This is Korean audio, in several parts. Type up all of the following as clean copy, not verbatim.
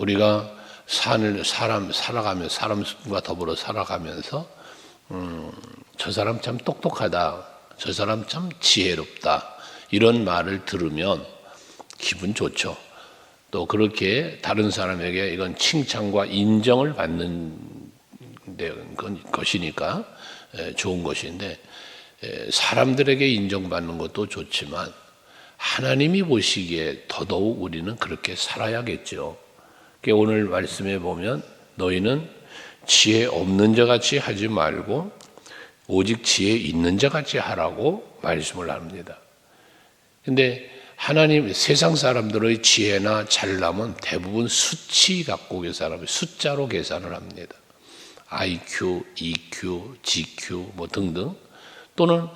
우리가 사람과 더불어 살아가면서 저 사람 참 똑똑하다, 저 사람 참 지혜롭다, 이런 말을 들으면 기분 좋죠. 또 그렇게 다른 사람에게 이건 칭찬과 인정을 받는 것이니까 좋은 것인데, 사람들에게 인정받는 것도 좋지만 하나님이 보시기에 더더욱 우리는 그렇게 살아야겠죠. 오늘 말씀에 보면 너희는 지혜 없는 자 같이 하지 말고 오직 지혜 있는 자 같이 하라고 말씀을 합니다. 근데 하나님, 세상 사람들의 지혜나 잘남은 대부분 수치 갖고 계산합니다. 숫자로 계산을 합니다. IQ, EQ, GQ 뭐 등등, 또는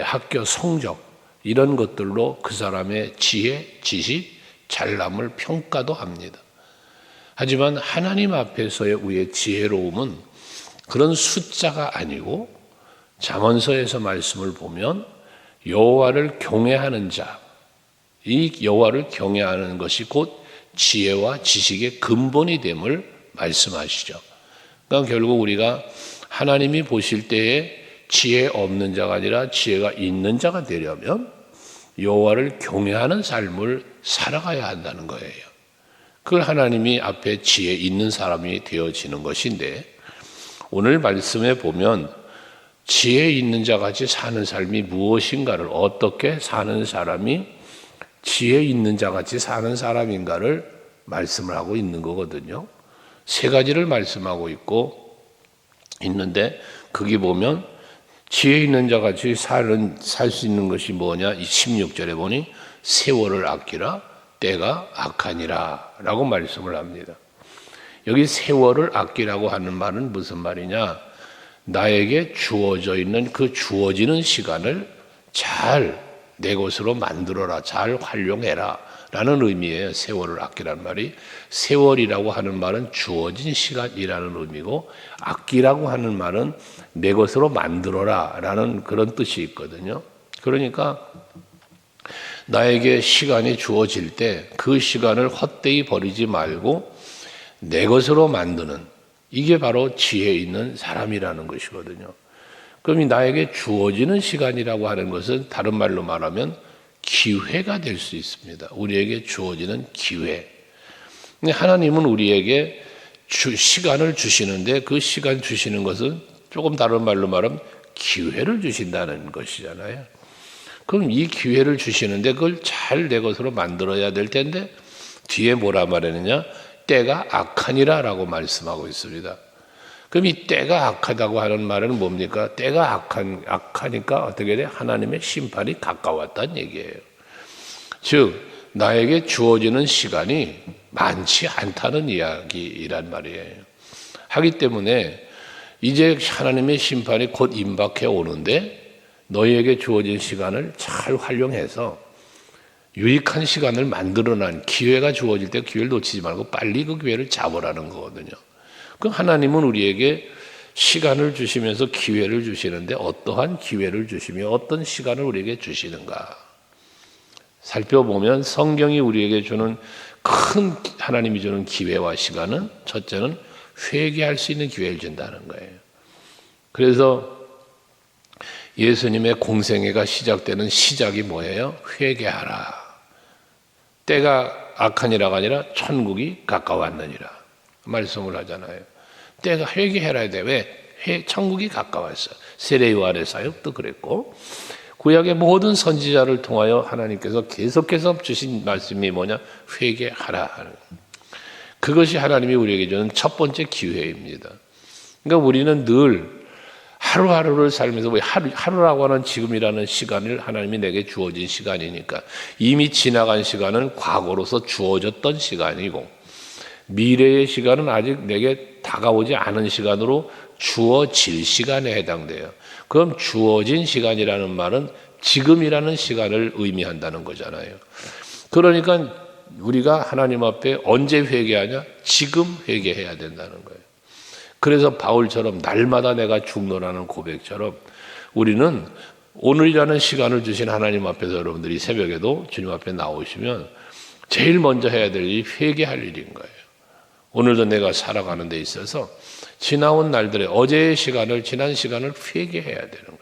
학교 성적, 이런 것들로 그 사람의 지혜, 지식, 잘남을 평가도 합니다. 하지만 하나님 앞에서의 우리의 지혜로움은 그런 숫자가 아니고, 잠언서에서 말씀을 보면 여호와를 경외하는 자, 이 여호와를 경외하는 것이 곧 지혜와 지식의 근본이 됨을 말씀하시죠. 그러니까 결국 우리가 하나님이 보실 때에 지혜 없는 자가 아니라 지혜가 있는 자가 되려면 여호와를 경외하는 삶을 살아가야 한다는 거예요. 그걸 하나님이 앞에 지혜 있는 사람이 되어지는 것인데, 오늘 말씀에 보면 지혜 있는 자같이 사는 삶이 무엇인가를, 어떻게 사는 사람이 지혜 있는 자같이 사는 사람인가를 말씀을 하고 있는 거거든요. 세 가지를 말씀하고 있는데, 거기 보면 지혜 있는 자같이 살 수 있는 것이 뭐냐, 이 16절에 보니 세월을 아끼라, 때가 악하니라 라고 말씀을 합니다. 여기 세월을 아끼라고 하는 말은 무슨 말이냐, 나에게 주어져 있는 그 주어지는 시간을 잘 내 것으로 만들어라, 잘 활용해라 라는 의미예요. 세월을 아끼라는 말이. 세월이라고 하는 말은 주어진 시간이라는 의미고, 아끼라고 하는 말은 내 것으로 만들어라 라는 그런 뜻이 있거든요. 그러니까 나에게 시간이 주어질 때 그 시간을 헛되이 버리지 말고 내 것으로 만드는, 이게 바로 지혜 있는 사람이라는 것이거든요. 그럼 나에게 주어지는 시간이라고 하는 것은 다른 말로 말하면 기회가 될 수 있습니다. 우리에게 주어지는 기회. 근데 하나님은 우리에게 시간을 주시는데, 그 시간 주시는 것은 조금 다른 말로 말하면 기회를 주신다는 것이잖아요. 그럼 이 기회를 주시는데 그걸 잘 내 것으로 만들어야 될 텐데, 뒤에 뭐라 말하느냐, 때가 악하니라 라고 말씀하고 있습니다. 그럼 이 때가 악하다고 하는 말은 뭡니까? 때가 악하니까 어떻게 돼? 하나님의 심판이 가까웠다는 얘기예요. 즉 나에게 주어지는 시간이 많지 않다는 이야기란 말이에요. 하기 때문에 이제 하나님의 심판이 곧 임박해 오는데, 너희에게 주어진 시간을 잘 활용해서 유익한 시간을 만들어낸, 기회가 주어질 때 기회를 놓치지 말고 빨리 그 기회를 잡으라는 거거든요. 그럼 하나님은 우리에게 시간을 주시면서 기회를 주시는데, 어떠한 기회를 주시며 어떤 시간을 우리에게 주시는가 살펴보면, 성경이 우리에게 주는 큰, 하나님이 주는 기회와 시간은, 첫째는 회개할 수 있는 기회를 준다는 거예요. 그래서 예수님의 공생애가 시작되는 시작이 뭐예요? 회개하라. 때가 악하니라가 아니라 천국이 가까웠느니라 말씀을 하잖아요. 때가 회개해야 돼. 왜? 천국이 가까웠어. 세례 요한의 사역도 그랬고, 구약의 모든 선지자를 통하여 하나님께서 계속해서 주신 말씀이 뭐냐? 회개하라. 그것이 하나님이 우리에게 주는 첫 번째 기회입니다. 그러니까 우리는 늘 하루하루를 살면서, 하루라고 하는 지금이라는 시간을 하나님이 내게 주어진 시간이니까, 이미 지나간 시간은 과거로서 주어졌던 시간이고, 미래의 시간은 아직 내게 다가오지 않은 시간으로 주어질 시간에 해당돼요. 그럼 주어진 시간이라는 말은 지금이라는 시간을 의미한다는 거잖아요. 그러니까 우리가 하나님 앞에 언제 회개하냐? 지금 회개해야 된다는 거예요. 그래서 바울처럼 날마다 내가 죽노라는 고백처럼, 우리는 오늘이라는 시간을 주신 하나님 앞에서 여러분들이 새벽에도 주님 앞에 나오시면 제일 먼저 해야 될 일이 회개할 일인 거예요. 오늘도 내가 살아가는 데 있어서 지나온 날들의 어제의 시간을, 지난 시간을 회개해야 되는 거예요.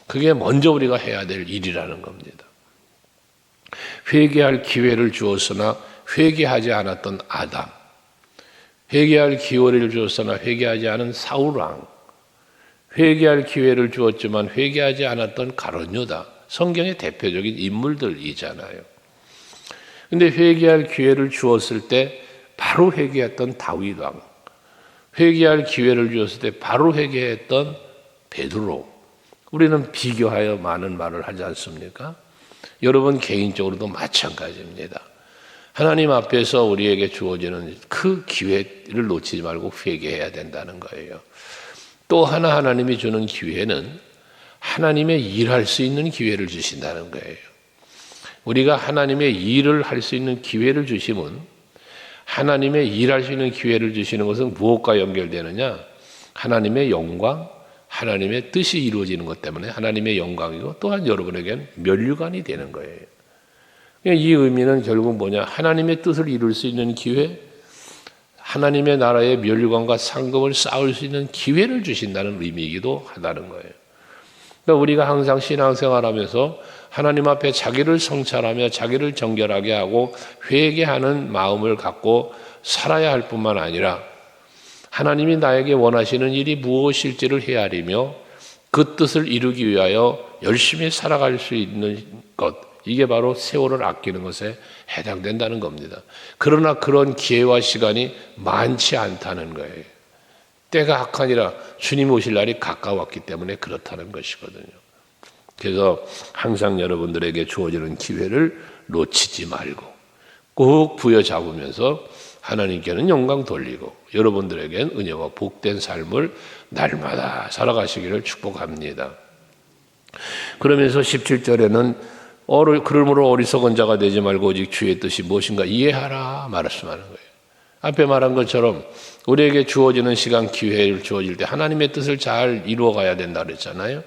그게 먼저 우리가 해야 될 일이라는 겁니다. 회개할 기회를 주었으나 회개하지 않았던 아담, 회개할 기회를 주었으나 회개하지 않은 사울왕, 회개할 기회를 주었지만 회개하지 않았던 가룟 유다, 성경의 대표적인 인물들이잖아요. 근데 회개할 기회를 주었을 때 바로 회개했던 다윗 왕, 회개할 기회를 주었을 때 바로 회개했던 베드로, 우리는 비교하여 많은 말을 하지 않습니까? 여러분 개인적으로도 마찬가지입니다. 하나님 앞에서 우리에게 주어지는 그 기회를 놓치지 말고 회개해야 된다는 거예요. 또 하나 하나님이 주는 기회는 하나님의 일할 수 있는 기회를 주신다는 거예요. 우리가 하나님의 일을 할 수 있는 기회를 주시면, 하나님의 일할 수 있는 기회를 주시는 것은 무엇과 연결되느냐? 하나님의 영광, 하나님의 뜻이 이루어지는 것 때문에 하나님의 영광이고, 또한 여러분에게는 면류관이 되는 거예요. 이 의미는 결국 뭐냐? 하나님의 뜻을 이룰 수 있는 기회, 하나님의 나라의 면류관과 상급을 쌓을 수 있는 기회를 주신다는 의미이기도 하다는 거예요. 그러니까 우리가 항상 신앙생활하면서 하나님 앞에 자기를 성찰하며 자기를 정결하게 하고 회개하는 마음을 갖고 살아야 할 뿐만 아니라, 하나님이 나에게 원하시는 일이 무엇일지를 헤아리며 그 뜻을 이루기 위하여 열심히 살아갈 수 있는 것, 이게 바로 세월을 아끼는 것에 해당된다는 겁니다. 그러나 그런 기회와 시간이 많지 않다는 거예요. 때가 악하니라 주님 오실 날이 가까웠기 때문에 그렇다는 것이거든요. 그래서 항상 여러분들에게 주어지는 기회를 놓치지 말고 꼭 부여잡으면서 하나님께는 영광 돌리고 여러분들에겐 은혜와 복된 삶을 날마다 살아가시기를 축복합니다. 그러면서 17절에는 그러므로 어리석은 자가 되지 말고 오직 주의 뜻이 무엇인가 이해하라 말씀하는 거예요. 앞에 말한 것처럼 우리에게 주어지는 시간, 기회를 주어질 때 하나님의 뜻을 잘 이루어가야 된다 그랬잖아요.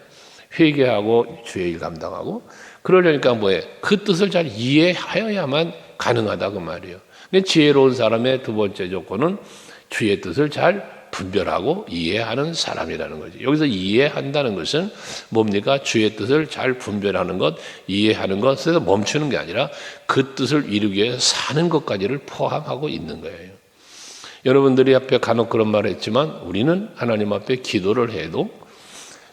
회개하고 주의 일 감당하고, 그러려니까 뭐예요? 그 뜻을 잘 이해하여야만 가능하다 그 말이에요. 근데 지혜로운 사람의 두 번째 조건은 주의 뜻을 잘 분별하고 이해하는 사람이라는 거죠. 여기서 이해한다는 것은 뭡니까? 주의 뜻을 잘 분별하는 것, 이해하는 것에서 멈추는 게 아니라 그 뜻을 이루기 위해서 사는 것까지를 포함하고 있는 거예요. 여러분들이 앞에 간혹 그런 말을 했지만 우리는 하나님 앞에 기도를 해도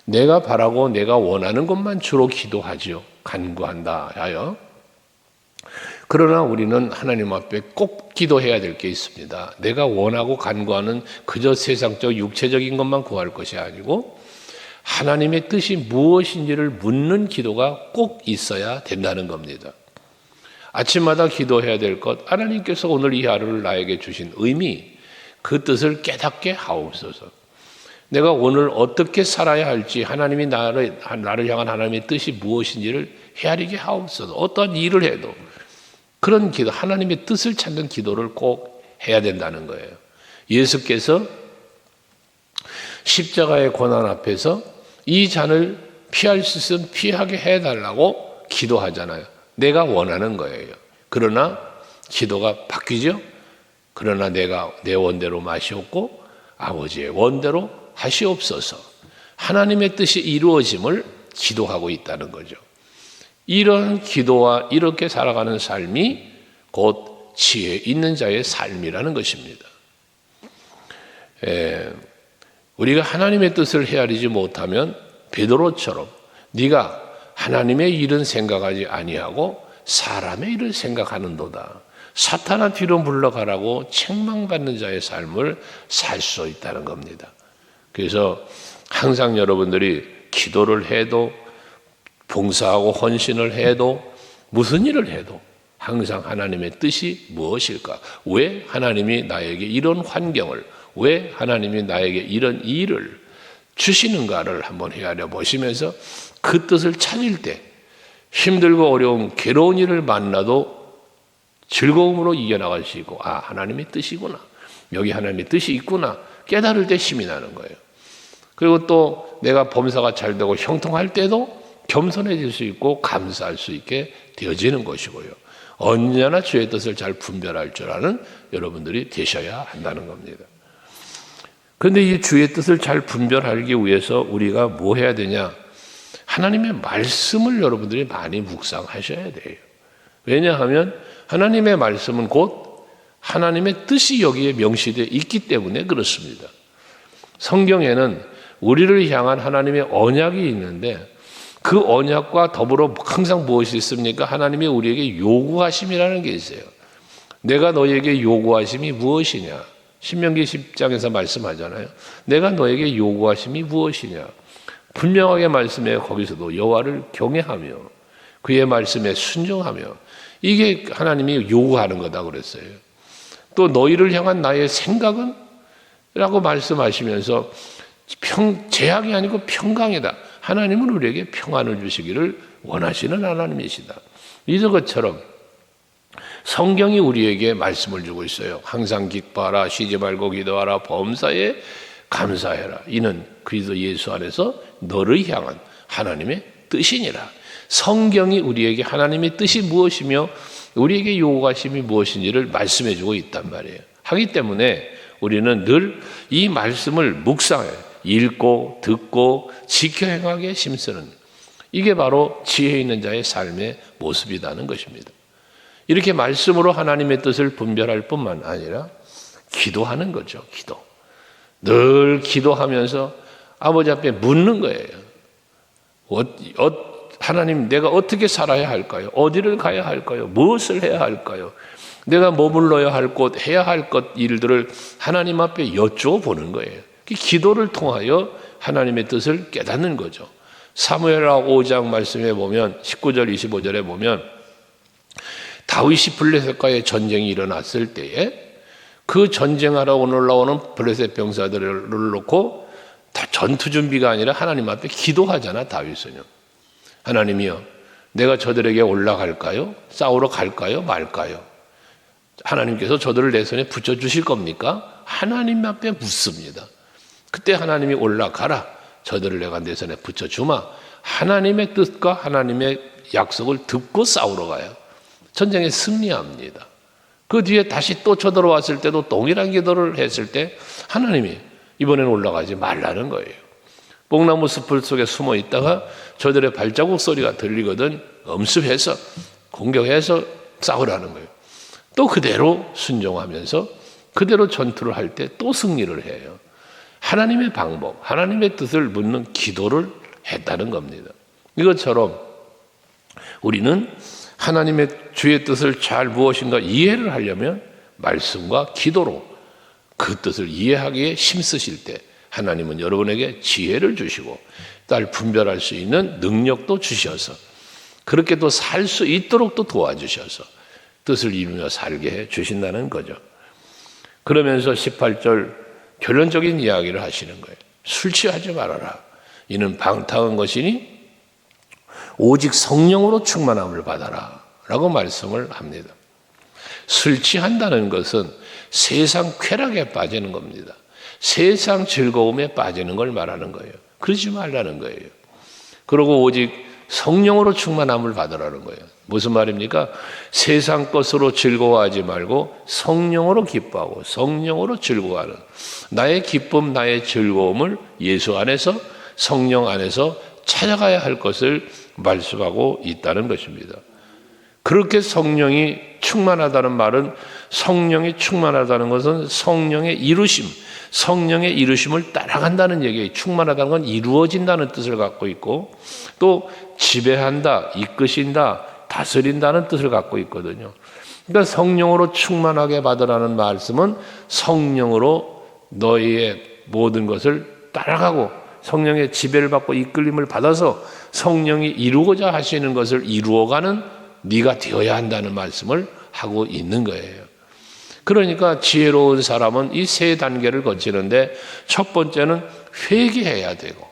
내가 바라고 내가 원하는 것만 주로 기도하지요. 간구한다 하여. 그러나 우리는 하나님 앞에 꼭 기도해야 될 게 있습니다. 내가 원하고 간구하는 그저 세상적 육체적인 것만 구할 것이 아니고 하나님의 뜻이 무엇인지를 묻는 기도가 꼭 있어야 된다는 겁니다. 아침마다 기도해야 될 것, 하나님께서 오늘 이 하루를 나에게 주신 의미, 그 뜻을 깨닫게 하옵소서. 내가 오늘 어떻게 살아야 할지, 하나님이 나를 향한 하나님의 뜻이 무엇인지를 헤아리게 하옵소서. 어떠한 일을 해도 그런 기도, 하나님의 뜻을 찾는 기도를 꼭 해야 된다는 거예요. 예수께서 십자가의 고난 앞에서 이 잔을 피할 수 있으면 피하게 해달라고 기도하잖아요. 내가 원하는 거예요. 그러나 기도가 바뀌죠. 그러나 내가 내 원대로 마시옵고 아버지의 원대로 하시옵소서. 하나님의 뜻이 이루어짐을 기도하고 있다는 거죠. 이런 기도와 이렇게 살아가는 삶이 곧 지혜 있는 자의 삶이라는 것입니다. 우리가 하나님의 뜻을 헤아리지 못하면 베드로처럼 네가 하나님의 일은 생각하지 아니하고 사람의 일을 생각하는도다. 사탄아 뒤로 물러가라고 책망받는 자의 삶을 살 수 있다는 겁니다. 그래서 항상 여러분들이 기도를 해도 봉사하고 헌신을 해도 무슨 일을 해도 항상 하나님의 뜻이 무엇일까? 왜 하나님이 나에게 이런 환경을, 왜 하나님이 나에게 이런 일을 주시는가를 한번 헤아려 보시면서 그 뜻을 찾을 때 힘들고 어려운 괴로운 일을 만나도 즐거움으로 이겨나갈 수 있고, 아, 하나님의 뜻이구나. 여기 하나님의 뜻이 있구나. 깨달을 때 힘이 나는 거예요. 그리고 또 내가 범사가 잘 되고 형통할 때도 겸손해질 수 있고 감사할 수 있게 되어지는 것이고요. 언제나 주의 뜻을 잘 분별할 줄 아는 여러분들이 되셔야 한다는 겁니다. 그런데 이 주의 뜻을 잘 분별하기 위해서 우리가 뭐 해야 되냐? 하나님의 말씀을 여러분들이 많이 묵상하셔야 돼요. 왜냐하면 하나님의 말씀은 곧 하나님의 뜻이 여기에 명시되어 있기 때문에 그렇습니다. 성경에는 우리를 향한 하나님의 언약이 있는데 그 언약과 더불어 항상 무엇이 있습니까? 하나님이 우리에게 요구하심이라는 게 있어요. 내가 너에게 요구하심이 무엇이냐? 신명기 10장에서 말씀하잖아요. 내가 너에게 요구하심이 무엇이냐? 분명하게 말씀해요. 거기서도 여호와를 경외하며 그의 말씀에 순종하며, 이게 하나님이 요구하는 거다 그랬어요. 또 너희를 향한 나의 생각은? 라고 말씀하시면서 제약이 아니고 평강이다. 하나님은 우리에게 평안을 주시기를 원하시는 하나님이시다. 이것처럼 성경이 우리에게 말씀을 주고 있어요. 항상 기뻐하라, 쉬지 말고 기도하라, 범사에 감사해라. 이는 그리스도 예수 안에서 너를 향한 하나님의 뜻이니라. 성경이 우리에게 하나님의 뜻이 무엇이며 우리에게 요구하심이 무엇인지를 말씀해 주고 있단 말이에요. 하기 때문에 우리는 늘 이 말씀을 묵상해 읽고 듣고 지켜 행하게 힘쓰는, 이게 바로 지혜 있는 자의 삶의 모습이라는 것입니다. 이렇게 말씀으로 하나님의 뜻을 분별할 뿐만 아니라 기도하는 거죠. 기도. 늘 기도하면서 아버지 앞에 묻는 거예요. 하나님, 내가 어떻게 살아야 할까요? 어디를 가야 할까요? 무엇을 해야 할까요? 내가 머물러야 할 곳, 해야 할 것, 일들을 하나님 앞에 여쭤보는 거예요. 기도를 통하여 하나님의 뜻을 깨닫는 거죠. 사무엘하 5장 말씀에 보면 19절 25절에 보면 다윗이 블레셋과의 전쟁이 일어났을 때에 그 전쟁하러 올라오는 블레셋 병사들을 놓고 다 전투 준비가 아니라 하나님 앞에 기도하잖아. 다윗은요. 하나님이여, 내가 저들에게 올라갈까요? 싸우러 갈까요? 말까요? 하나님께서 저들을 내 손에 붙여주실 겁니까? 하나님 앞에 묻습니다. 그때 하나님이 올라가라. 저들을 내가 내 손에 붙여주마. 하나님의 뜻과 하나님의 약속을 듣고 싸우러 가요. 전쟁에 승리합니다. 그 뒤에 다시 또 쳐들어왔을 때도 동일한 기도를 했을 때 하나님이 이번에는 올라가지 말라는 거예요. 뽕나무 숲을 속에 숨어 있다가 저들의 발자국 소리가 들리거든 엄습해서 공격해서 싸우라는 거예요. 또 그대로 순종하면서 그대로 전투를 할 때 또 승리를 해요. 하나님의 방법, 하나님의 뜻을 묻는 기도를 했다는 겁니다. 이것처럼 우리는 하나님의 주의 뜻을 잘 무엇인가 이해를 하려면 말씀과 기도로 그 뜻을 이해하기에 힘쓰실 때 하나님은 여러분에게 지혜를 주시고 잘 분별할 수 있는 능력도 주셔서 그렇게 또 살 수 있도록 또 도와주셔서 뜻을 이루며 살게 해 주신다는 거죠. 그러면서 18절 결론적인 이야기를 하시는 거예요. 술 취하지 말아라. 이는 방탕한 것이니 오직 성령으로 충만함을 받아라 라고 말씀을 합니다. 술 취한다는 것은 세상 쾌락에 빠지는 겁니다. 세상 즐거움에 빠지는 걸 말하는 거예요. 그러지 말라는 거예요. 그리고 오직 성령으로 충만함을 받으라는 거예요. 무슨 말입니까? 세상 것으로 즐거워하지 말고 성령으로 기뻐하고 성령으로 즐거워하는, 나의 기쁨, 나의 즐거움을 예수 안에서 성령 안에서 찾아가야 할 것을 말씀하고 있다는 것입니다. 그렇게 성령이 충만하다는 말은, 성령이 충만하다는 것은 성령의 이루심, 성령의 이루심을 따라간다는 얘기예요. 충만하다는 건 이루어진다는 뜻을 갖고 있고 또 지배한다, 이끄신다, 다스린다는 뜻을 갖고 있거든요. 그러니까 성령으로 충만하게 받으라는 말씀은 성령으로 너희의 모든 것을 따라가고 성령의 지배를 받고 이끌림을 받아서 성령이 이루고자 하시는 것을 이루어가는 네가 되어야 한다는 말씀을 하고 있는 거예요. 그러니까 지혜로운 사람은 이 세 단계를 거치는데 첫 번째는 회개해야 되고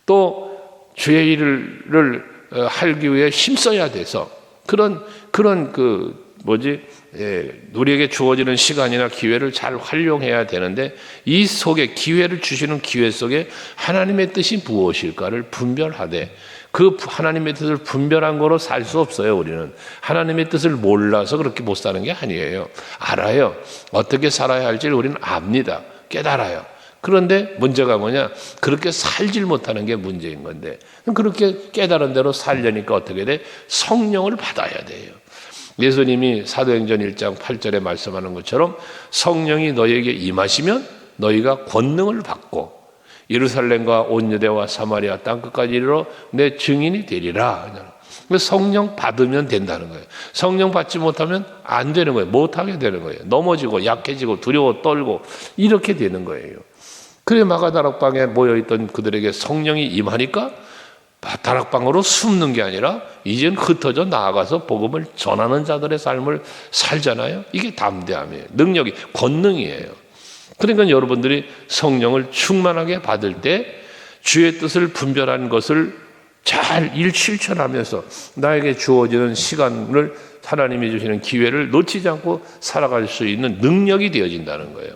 또 주의 일을 하기 위해 힘써야 돼서 우리에게 주어지는 시간이나 기회를 잘 활용해야 되는데 이 속에 기회를 주시는 기회 속에 하나님의 뜻이 무엇일까를 분별하되 그 하나님의 뜻을 분별한 거로 살 수 없어요. 우리는 하나님의 뜻을 몰라서 그렇게 못 사는 게 아니에요. 알아요. 어떻게 살아야 할지를 우리는 압니다. 깨달아요. 그런데 문제가 뭐냐? 그렇게 살질 못하는 게 문제인 건데, 그렇게 깨달은 대로 살려니까 어떻게 돼? 성령을 받아야 돼요. 예수님이 사도행전 1장 8절에 말씀하는 것처럼 성령이 너희에게 임하시면 너희가 권능을 받고 예루살렘과 온 유대와 사마리아 땅끝까지 이르러 내 증인이 되리라. 성령 받으면 된다는 거예요. 성령 받지 못하면 안 되는 거예요. 못하게 되는 거예요. 넘어지고 약해지고 두려워 떨고 이렇게 되는 거예요. 그래 마가다락방에 모여있던 그들에게 성령이 임하니까 다락방으로 숨는 게 아니라 이젠 흩어져 나아가서 복음을 전하는 자들의 삶을 살잖아요. 이게 담대함이에요. 능력이, 권능이에요. 그러니까 여러분들이 성령을 충만하게 받을 때 주의 뜻을 분별한 것을 잘 실천하면서 나에게 주어지는 시간을, 하나님이 주시는 기회를 놓치지 않고 살아갈 수 있는 능력이 되어진다는 거예요.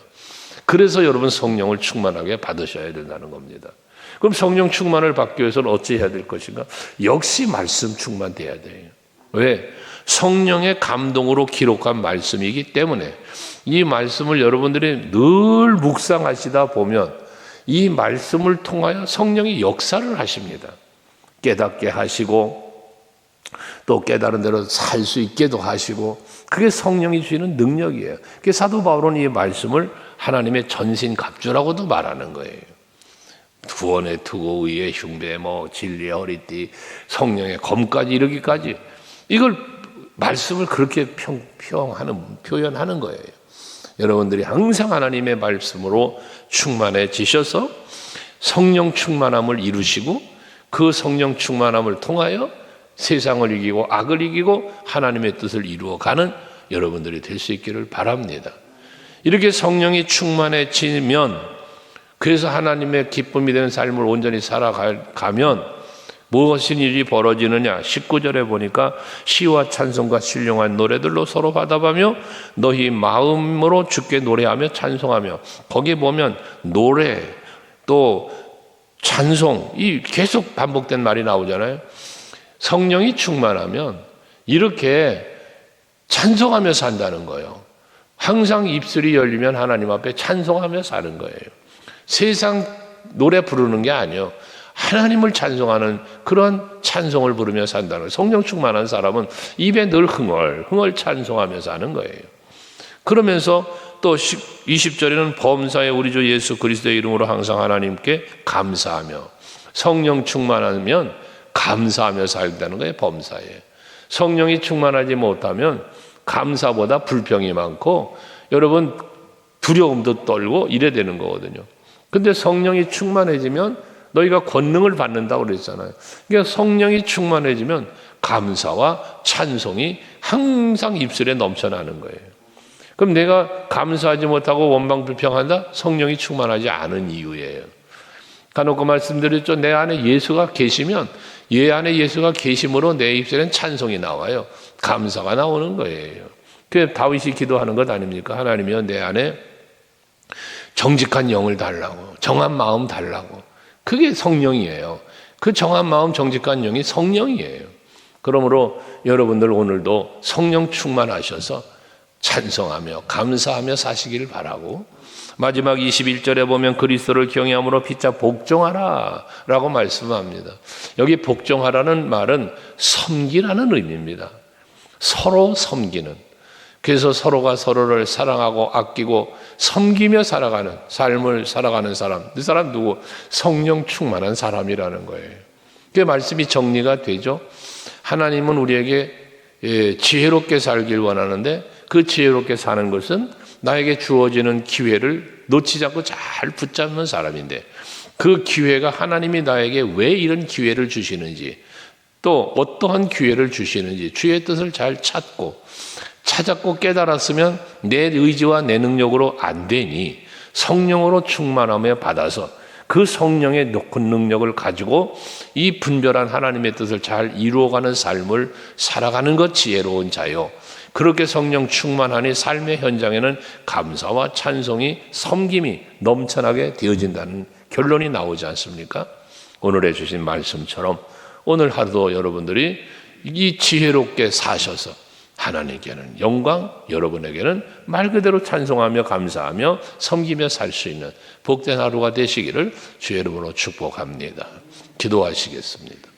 그래서 여러분 성령을 충만하게 받으셔야 된다는 겁니다. 그럼 성령 충만을 받기 위해서는 어찌 해야 될 것인가? 역시 말씀 충만돼야 돼요. 왜? 성령의 감동으로 기록한 말씀이기 때문에 이 말씀을 여러분들이 늘 묵상하시다 보면 이 말씀을 통하여 성령이 역사를 하십니다. 깨닫게 하시고 또 깨달은 대로 살 수 있게도 하시고, 그게 성령이 주시는 능력이에요. 그게 사도 바울은 이 말씀을 하나님의 전신갑주라고도 말하는 거예요. 구원의 투구, 의의 흉배, 진리의 허리띠, 성령의 검까지 이르기까지, 이걸 말씀을 그렇게 표현하는 거예요. 여러분들이 항상 하나님의 말씀으로 충만해지셔서 성령 충만함을 이루시고 그 성령 충만함을 통하여 세상을 이기고 악을 이기고 하나님의 뜻을 이루어가는 여러분들이 될 수 있기를 바랍니다. 이렇게 성령이 충만해지면, 그래서 하나님의 기쁨이 되는 삶을 온전히 살아가면 무엇인 일이 벌어지느냐? 19절에 보니까 시와 찬송과 신령한 노래들로 서로 받아가며 너희 마음으로 주께 노래하며 찬송하며, 거기에 보면 노래 또 찬송, 이 계속 반복된 말이 나오잖아요. 성령이 충만하면 이렇게 찬송하며 산다는 거예요. 항상 입술이 열리면 하나님 앞에 찬송하며 사는 거예요. 세상 노래 부르는 게 아니에요. 하나님을 찬송하는 그런 찬송을 부르며 산다는 거예요. 성령 충만한 사람은 입에 늘 흥얼 찬송하며 사는 거예요. 그러면서 또 20절에는 범사에 우리 주 예수 그리스도의 이름으로 항상 하나님께 감사하며, 성령 충만하면 감사하며 살다는 거예요. 범사에. 성령이 충만하지 못하면 감사보다 불평이 많고 여러분 두려움도 떨고 이래 되는 거거든요. 근데 성령이 충만해지면 너희가 권능을 받는다고 그랬잖아요. 그러니까 성령이 충만해지면 감사와 찬송이 항상 입술에 넘쳐나는 거예요. 그럼 내가 감사하지 못하고 원망불평한다? 성령이 충만하지 않은 이유예요. 간혹 그 말씀드렸죠. 내 안에 예수가 계시면, 얘 안에 예수가 계심으로 내 입술엔 찬송이 나와요. 감사가 나오는 거예요. 그래서 다윗이 기도하는 것 아닙니까? 하나님이여 내 안에 정직한 영을 달라고, 정한 마음 달라고. 그게 성령이에요. 그 정한 마음, 정직한 영이 성령이에요. 그러므로 여러분들 오늘도 성령 충만하셔서 찬송하며 감사하며 사시기를 바라고, 마지막 21절에 보면 그리스도를 경외함으로 피차 복종하라 라고 말씀합니다. 여기 복종하라는 말은 섬기라는 의미입니다. 서로 섬기는. 그래서 서로가 서로를 사랑하고 아끼고 섬기며 살아가는 삶을 살아가는 사람, 그 사람 누구? 성령 충만한 사람이라는 거예요. 그 말씀이 정리가 되죠. 하나님은 우리에게 지혜롭게 살길 원하는데 그 지혜롭게 사는 것은 나에게 주어지는 기회를 놓치지 않고 잘 붙잡는 사람인데, 그 기회가 하나님이 나에게 왜 이런 기회를 주시는지, 또 어떠한 기회를 주시는지 주의 뜻을 잘 찾았고 깨달았으면 내 의지와 내 능력으로 안 되니 성령으로 충만함에 받아서 그 성령의 높은 능력을 가지고 이 분별한 하나님의 뜻을 잘 이루어가는 삶을 살아가는 것 지혜로운 자요. 그렇게 성령 충만하니 삶의 현장에는 감사와 찬송이, 섬김이 넘쳐나게 되어진다는 결론이 나오지 않습니까? 오늘 해주신 말씀처럼 오늘 하루도 여러분들이 이 지혜롭게 사셔서 하나님께는 영광, 여러분에게는 말 그대로 찬송하며 감사하며 섬기며 살 수 있는 복된 하루가 되시기를 주의 이름으로 축복합니다. 기도하시겠습니다.